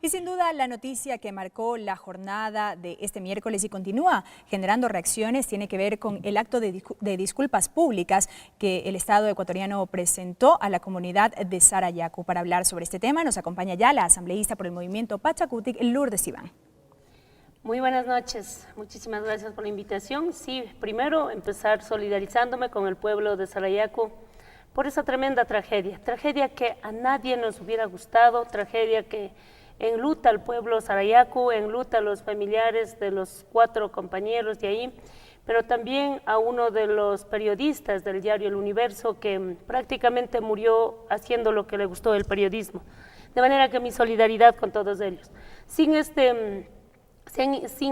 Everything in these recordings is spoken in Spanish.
Y sin duda la noticia que marcó la jornada de este miércoles y continúa generando reacciones tiene que ver con el acto de disculpas públicas que el Estado ecuatoriano presentó a la comunidad de Sarayaku. Para hablar sobre este tema nos acompaña ya la asambleísta por el movimiento Pachakutik, Lourdes Iván. Muy buenas noches, muchísimas gracias por la invitación. Sí, primero empezar solidarizándome con el pueblo de Sarayaku por esa tremenda tragedia que a nadie nos hubiera gustado, tragedia que enluta al pueblo Sarayaku, enluta a los familiares de los 4 compañeros de ahí, pero también a uno de los periodistas del diario El Universo que prácticamente murió haciendo lo que le gustó del periodismo. De manera que mi solidaridad con todos ellos. Sin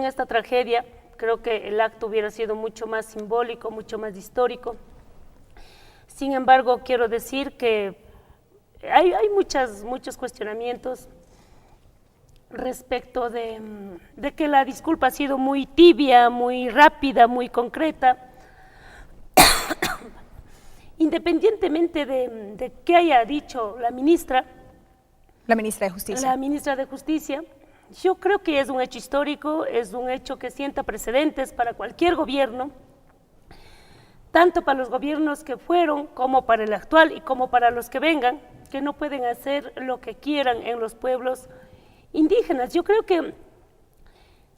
esta tragedia, creo que el acto hubiera sido mucho más simbólico, mucho más histórico. Sin embargo, quiero decir que hay muchos cuestionamientos respecto de que la disculpa ha sido muy tibia, muy rápida, muy concreta. Independientemente de qué haya dicho la ministra de Justicia. La ministra de Justicia, yo creo que es un hecho histórico, es un hecho que sienta precedentes para cualquier gobierno, tanto para los gobiernos que fueron, como para el actual y como para los que vengan, que no pueden hacer lo que quieran en los pueblos indígenas. Yo creo que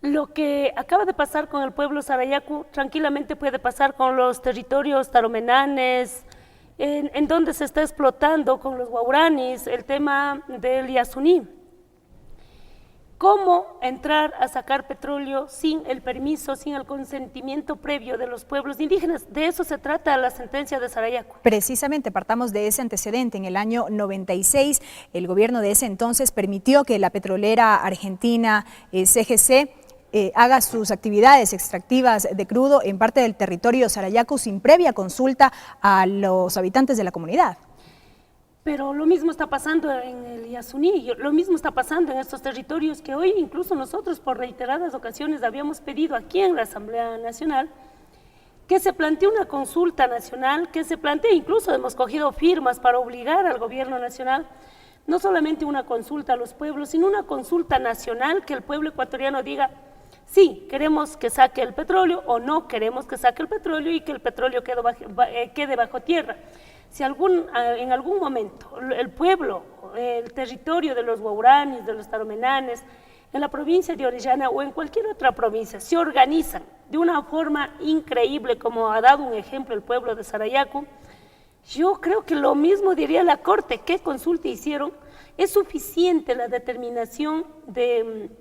lo que acaba de pasar con el pueblo Sarayaku tranquilamente puede pasar con los territorios taromenanes, en donde se está explotando con los guauranis el tema del Yasuní. ¿Cómo entrar a sacar petróleo sin el permiso, sin el consentimiento previo de los pueblos indígenas? De eso se trata la sentencia de Sarayaku. Precisamente partamos de ese antecedente. En el año 96, el gobierno de ese entonces permitió que la petrolera argentina CGC haga sus actividades extractivas de crudo en parte del territorio Sarayaku sin previa consulta a los habitantes de la comunidad. Pero lo mismo está pasando en el Yasuní, lo mismo está pasando en estos territorios que hoy incluso nosotros por reiteradas ocasiones habíamos pedido aquí en la Asamblea Nacional que se plantee una consulta nacional, que se plantee, incluso hemos cogido firmas para obligar al gobierno nacional, no solamente una consulta a los pueblos, sino una consulta nacional, que el pueblo ecuatoriano diga, sí, queremos que saque el petróleo o no queremos que saque el petróleo y que el petróleo quede bajo tierra. Si en algún momento el pueblo, el territorio de los guauranis, de los taromenanes, en la provincia de Orellana o en cualquier otra provincia, se organizan de una forma increíble, como ha dado un ejemplo el pueblo de Sarayaku, yo creo que lo mismo diría la Corte. ¿Qué consulta hicieron? Es suficiente la determinación de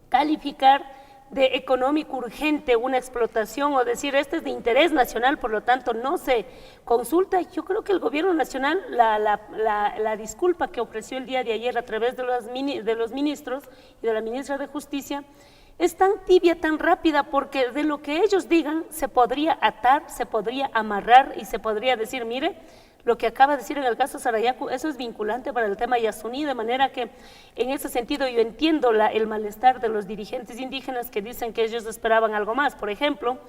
calificar de económico urgente una explotación o decir este es de interés nacional, por lo tanto no se consulta. Yo creo que el gobierno nacional, la disculpa que ofreció el día de ayer a través de los ministros y de la ministra de Justicia es tan tibia, tan rápida, porque de lo que ellos digan se podría atar, se podría amarrar y se podría decir, mire, lo que acaba de decir en el caso Sarayaku, eso es vinculante para el tema Yasuní, de manera que en ese sentido yo entiendo el malestar de los dirigentes indígenas que dicen que ellos esperaban algo más. Por ejemplo,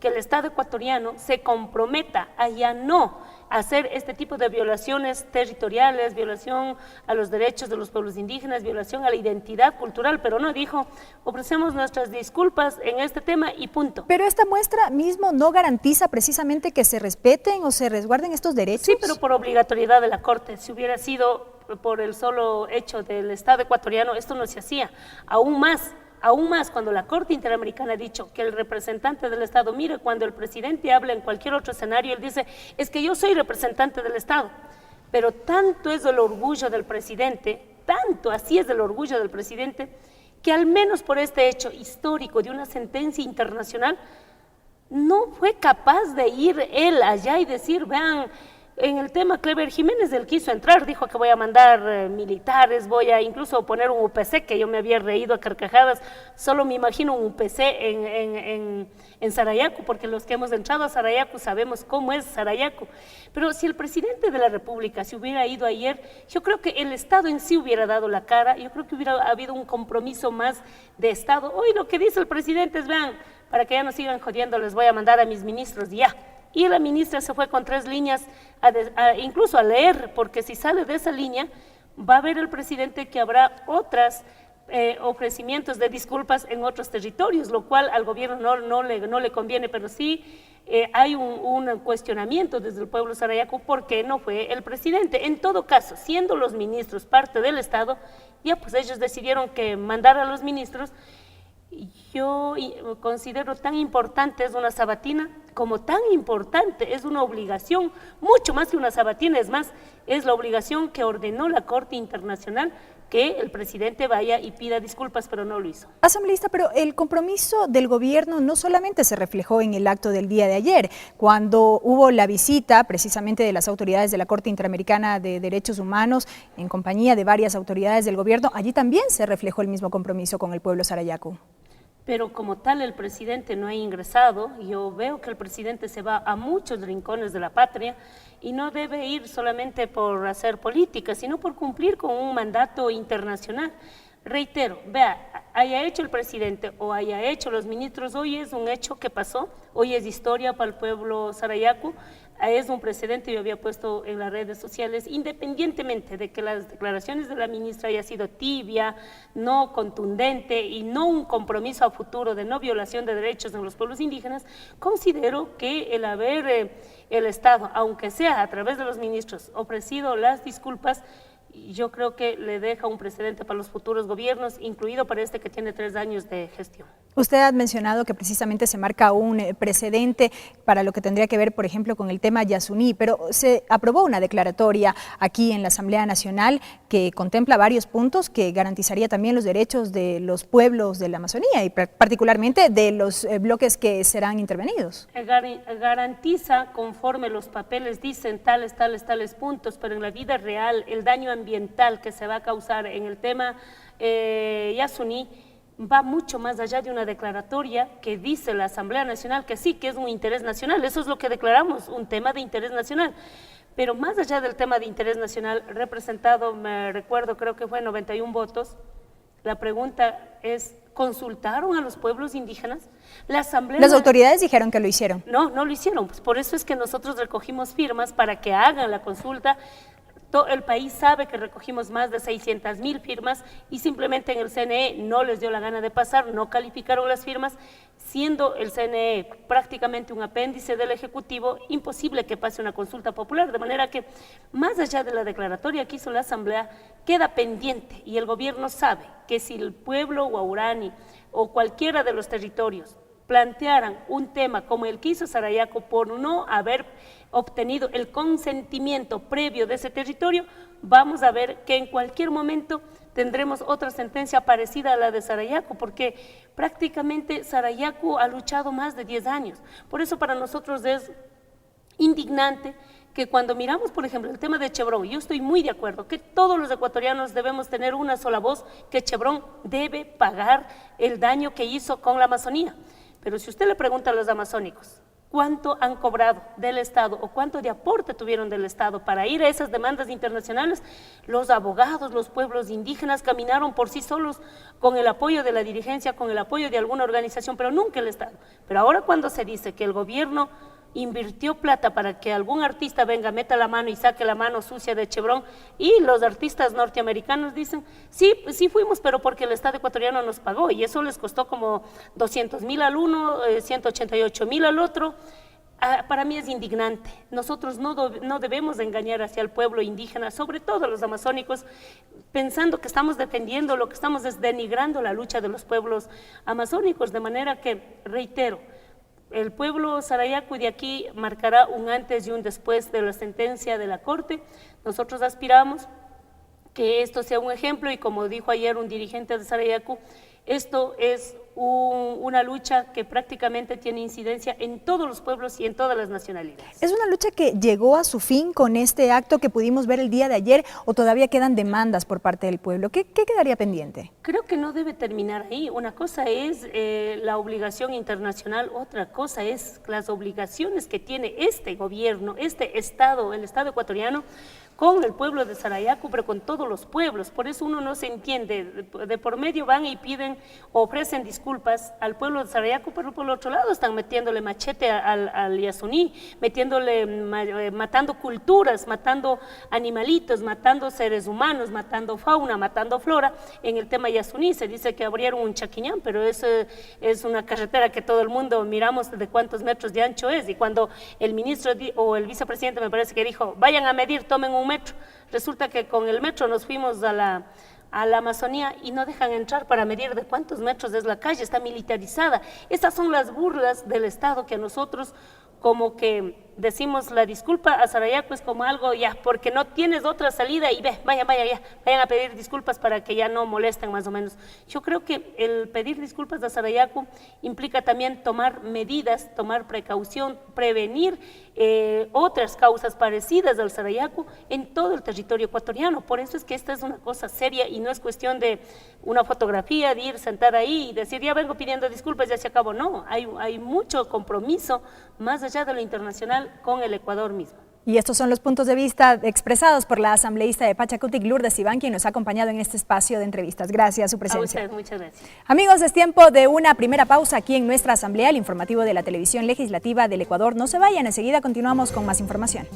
que el Estado ecuatoriano se comprometa a ya no hacer este tipo de violaciones territoriales, violación a los derechos de los pueblos indígenas, violación a la identidad cultural, pero no dijo, ofrecemos nuestras disculpas en este tema y punto. Pero esta muestra mismo no garantiza precisamente que se respeten o se resguarden estos derechos. Sí, pero por obligatoriedad de la Corte. Si hubiera sido por el solo hecho del Estado ecuatoriano, esto no se hacía. Aún más cuando la Corte Interamericana ha dicho que el representante del Estado, mire, cuando el presidente habla en cualquier otro escenario, él dice, es que yo soy representante del Estado. Pero tanto es el orgullo del presidente, tanto así es el orgullo del presidente, que al menos por este hecho histórico de una sentencia internacional, no fue capaz de ir él allá y decir, vean, en el tema Clever Jiménez, él quiso entrar, dijo que voy a mandar militares, voy a incluso poner un UPC, que yo me había reído a carcajadas, solo me imagino un UPC en Sarayaku, porque los que hemos entrado a Sarayaku sabemos cómo es Sarayaku. Pero si el presidente de la República se hubiera ido ayer, yo creo que el Estado en sí hubiera dado la cara, yo creo que hubiera habido un compromiso más de Estado. Hoy lo que dice el presidente es, vean, para que ya no sigan jodiendo, les voy a mandar a mis ministros ya. Y la ministra se fue con 3 líneas, incluso a leer, porque si sale de esa línea, va a ver el presidente que habrá otras ofrecimientos de disculpas en otros territorios, lo cual al gobierno no le conviene, pero sí hay un cuestionamiento desde el pueblo sarayaco por qué no fue el presidente. En todo caso, siendo los ministros parte del Estado, ya pues ellos decidieron que mandar a los ministros. Yo considero tan importante es una sabatina como tan importante es una obligación, mucho más que una sabatina, es más, es la obligación que ordenó la Corte Internacional que el presidente vaya y pida disculpas, pero no lo hizo. Asambleísta, pero el compromiso del gobierno no solamente se reflejó en el acto del día de ayer, cuando hubo la visita precisamente de las autoridades de la Corte Interamericana de Derechos Humanos en compañía de varias autoridades del gobierno, allí también se reflejó el mismo compromiso con el pueblo sarayaco. Pero como tal el presidente no ha ingresado, yo veo que el presidente se va a muchos rincones de la patria y no debe ir solamente por hacer política, sino por cumplir con un mandato internacional. Reitero, vea, haya hecho el presidente o haya hecho los ministros, hoy es un hecho que pasó, hoy es historia para el pueblo sarayaco, es un precedente, yo había puesto en las redes sociales, independientemente de que las declaraciones de la ministra haya sido tibia, no contundente y no un compromiso a futuro de no violación de derechos en los pueblos indígenas, considero que el Estado, aunque sea a través de los ministros, ofrecido las disculpas, yo creo que le deja un precedente para los futuros gobiernos, incluido para este que tiene 3 años de gestión. Usted ha mencionado que precisamente se marca un precedente para lo que tendría que ver, por ejemplo, con el tema Yasuní, pero se aprobó una declaratoria aquí en la Asamblea Nacional que contempla varios puntos que garantizaría también los derechos de los pueblos de la Amazonía y particularmente de los bloques que serán intervenidos. Garantiza, conforme los papeles dicen, tales puntos, pero en la vida real el daño ambiental que se va a causar en el tema Yasuní va mucho más allá de una declaratoria que dice la Asamblea Nacional que sí, que es un interés nacional, eso es lo que declaramos, un tema de interés nacional. Pero más allá del tema de interés nacional, representado, me recuerdo, creo que fue 91 votos, la pregunta es, ¿consultaron a los pueblos indígenas? Las autoridades dijeron que lo hicieron. No lo hicieron, pues por eso es que nosotros recogimos firmas para que hagan la consulta. Todo el país sabe que recogimos más de 600,000 firmas y simplemente en el CNE no les dio la gana de pasar, no calificaron las firmas, siendo el CNE prácticamente un apéndice del Ejecutivo, imposible que pase una consulta popular, de manera que más allá de la declaratoria que hizo la Asamblea, queda pendiente y el gobierno sabe que si el pueblo guaurani o cualquiera de los territorios plantearan un tema como el que hizo Sarayaco por no haber obtenido el consentimiento previo de ese territorio, vamos a ver que en cualquier momento tendremos otra sentencia parecida a la de Sarayaco, porque prácticamente Sarayaco ha luchado más de 10 años. Por eso para nosotros es indignante que cuando miramos, por ejemplo, el tema de Chevron, yo estoy muy de acuerdo que todos los ecuatorianos debemos tener una sola voz, que Chevron debe pagar el daño que hizo con la Amazonía. Pero si usted le pregunta a los amazónicos, ¿cuánto han cobrado del Estado o cuánto de aporte tuvieron del Estado para ir a esas demandas internacionales? Los abogados, los pueblos indígenas caminaron por sí solos con el apoyo de la dirigencia, con el apoyo de alguna organización, pero nunca el Estado. Pero ahora cuando se dice que el gobierno invirtió plata para que algún artista venga, meta la mano y saque la mano sucia de Chevron, y los artistas norteamericanos dicen, sí fuimos, pero porque el Estado ecuatoriano nos pagó, y eso les costó como 200,000 al uno, 188,000 al otro. Para mí es indignante. Nosotros no debemos engañar hacia el pueblo indígena, sobre todo los amazónicos, pensando que estamos defendiendo, lo que estamos es denigrando la lucha de los pueblos amazónicos, de manera que, reitero, el pueblo sarayaco de aquí marcará un antes y un después de la sentencia de la Corte. Nosotros aspiramos que esto sea un ejemplo y, como dijo ayer un dirigente de Sarayaco, esto es una lucha que prácticamente tiene incidencia en todos los pueblos y en todas las nacionalidades. ¿Es una lucha que llegó a su fin con este acto que pudimos ver el día de ayer o todavía quedan demandas por parte del pueblo? ¿Qué quedaría pendiente? Creo que no debe terminar ahí. Una cosa es la obligación internacional, otra cosa es las obligaciones que tiene este gobierno, este Estado, el Estado ecuatoriano, con el pueblo de Sarayaku, pero con todos los pueblos. Por eso uno no se entiende. De por medio van y piden, ofrecen disculpas al pueblo de Sarayaku, pero por el otro lado están metiéndole machete al Yasuní, matando culturas, matando animalitos, matando seres humanos, matando fauna, matando flora. En el tema Yasuní se dice que abrieron un Chaquiñán, pero eso es una carretera que todo el mundo miramos de cuántos metros de ancho es. Y cuando el ministro o el vicepresidente, me parece que dijo, vayan a medir, tomen un metro. Resulta que con el metro nos fuimos a la Amazonía y no dejan entrar para medir de cuántos metros es la calle, está militarizada. Esas son las burlas del Estado que a nosotros como que decimos la disculpa a Sarayaku es como algo ya, porque no tienes otra salida y vayan a pedir disculpas para que ya no molesten más o menos. Yo creo que el pedir disculpas a Sarayaku implica también tomar medidas, tomar precaución, prevenir otras causas parecidas al Sarayaku en todo el territorio ecuatoriano. Por eso es que esta es una cosa seria y no es cuestión de una fotografía, de ir, sentar ahí y decir ya vengo pidiendo disculpas, ya se acabó. No, hay mucho compromiso más allá de lo internacional con el Ecuador mismo. Y estos son los puntos de vista expresados por la asambleísta de Pachacutic, Lourdes Iván, quien nos ha acompañado en este espacio de entrevistas. Gracias, su presencia. A usted, muchas gracias. Amigos, es tiempo de una primera pausa aquí en nuestra asamblea, el informativo de la Televisión Legislativa del Ecuador. No se vayan, enseguida continuamos con más información.